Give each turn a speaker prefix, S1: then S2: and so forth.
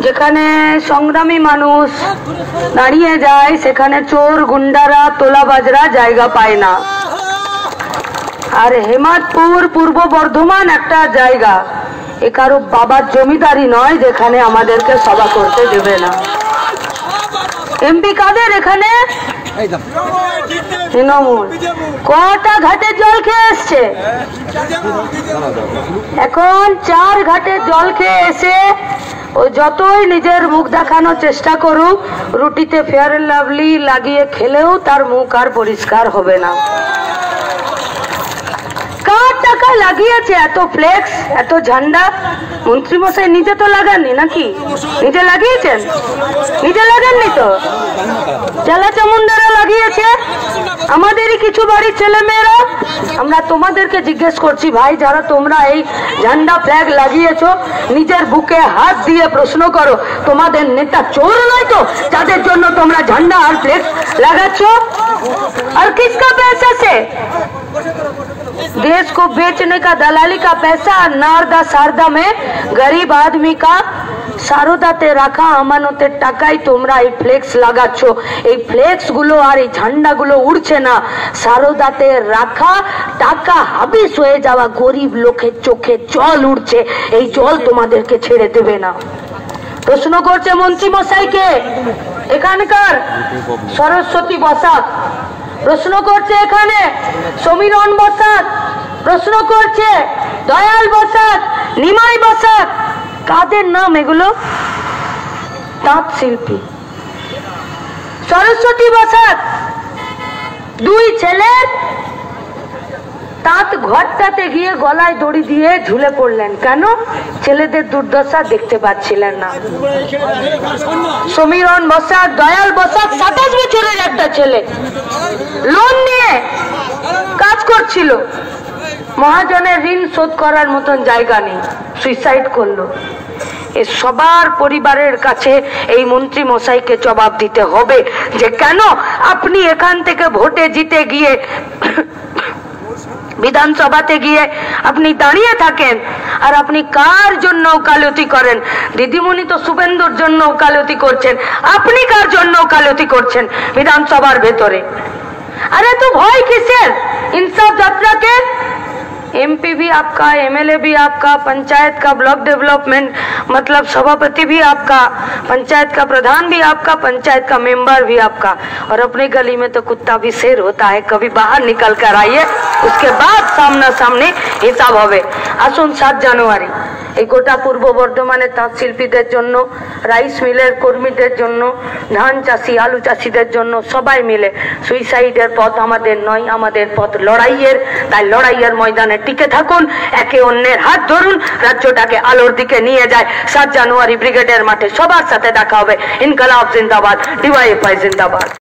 S1: যেখানে সংগ্রামী মানুষ দাঁড়িয়ে যায় সেখানে চোর গুন্ডারা তোলাবাজরা জায়গা পায় না। আর হেমাদপুর পূর্ব বর্ধমান একটা জায়গা, এ কারো বাবার জমিদারি নয় যেখানে আমাদেরকে সভা করতে দেবে না। এমপি কাদের এখানে? তৃণমূল। কটা ঘাটে জল খেয়ে এসছে, এখন 4 ঘাটে জল খেয়ে এসে ও যতই নিজের মুখ দেখানোর চেষ্টা করুক, রুটিতে ফেয়ার এন্ড লাভলি লাগিয়ে খেলেও তার মুখ আর পরিষ্কার হবে না। কার টাকা লাগিয়েছে এত ফ্লেক্স, এত ঝান্ডা? মন্ত্রী মশাই নিজে তো লাগাননি নাকি? নিজে লাগিয়েছেন? নিজে লাগাননি তো, চেলা চামুন্ডারা লাগিয়েছে, আমাদেরই কিছু বাড়ির ছেলে মেয়েরা। আমরা তোমাদেরকে জিজ্ঞেস করছি, ভাই যারা তোমরা এই ঝান্ডা ফ্ল্যাগ লাগিয়েছো, নিজের বুকে হাত দিয়ে প্রশ্ন করো, তোমাদের নেতা চোর নয় তো যাদের জন্য তোমরা ঝান্ডা আর ফ্লেক্স লাগাচ্ছ? और किसका पैसा से? देश को बेचने का दलाली का पैसा नारदा सारदा में गरीब आदमी का সারদাতে রাখা আমানতের টাকাই তোমরা এই ফ্লেক্স লাগাচ্ছ। এই ফ্লেক্স গুলো আর এই ঝান্ডা গুলো উড়ছে না, সারদাতে রাখা টাকা হাবিস হয়ে যাওয়া গরিব লোকের চোখে জল উঠছে, এই জল তোমাদেরকে ছেড়ে দেবে না। প্রশ্ন করছে মন্ত্রী মশাইকে এখানকার সরস্বতী বসাক, প্রশ্ন করছে এখানে সমীরণ বসাক, প্রশ্ন করছে দয়াল বসাক, নিমাই বসাক, কাদের নাম এগুলো? তাঁত শিল্পী। সরস্বতী বসাক 2 ছেলের তাঁত ঘরটাতে গিয়ে গলায় দড়ি দিয়ে ঝুলে পড়লেন, কেন? ছেলেদের দুর্দশা দেখতে পাচ্ছিলেন না। সমীরণ বসাক, দয়াল বসাক 27 বছরের একটা ছেলে, লোন নিয়ে কাজ করছিল, মহাজনের ঋণ শোধ করার মতন জায়গা নেই, সুইসাইড করলো। এ সবার পরিবারের কাছে এই মন্ত্রী মশাইকে জবাব দিতে হবে যে কেন আপনি এখান থেকে ভোটে জিতে গিয়ে বিধানসভাতে গিয়ে আপনি দাঁড়িয়ে থাকেন আর আপনি কার জন্য ওকালতি করেন? দিদিমণি তো শুভেন্দুর জন্য ওকালতি করছেন, আপনি কার জন্য ওকালতি করছেন বিধানসভার ভেতরে? अरे तो भय किसের? इंसाफ यात्रा के एमपी भी आपका, एमएलए भी आपका, पंचायत का ब्लॉक डेवलपमेंट मतलब सभापति भी आपका, पंचायत का प्रधान भी आपका, पंचायत का मेंबर भी आपका, और अपने गली में तो कुत्ता भी शेर होता है। कभी बाहर निकल कर आइए, उसके बाद सामना सामने हिसाब হবে। আসুন 7 জানুয়ারি এই গোটা পূর্ব বর্ধমানের তাঁত শিল্পীদের জন্য, রাইস মিলের কর্মীদের জন্য, ধান চাষি আলু চাষিদের জন্য সবাই মিলে সুইসাইডের পথ আমাদের নয়, আমাদের পথ লড়াইয়ের। তাই লড়াইয়ের ময়দানে টিকে থাকুন, একে অন্যের হাত ধরুন, রাজ্যটাকে আলোর দিকে নিয়ে যায়। 7 জানুয়ারি ব্রিগেডের মাঠে সবার সাথে দেখা হবে। ইনকলাব জিন্দাবাদ, ডিওয়াইএফআই জিন্দাবাদ।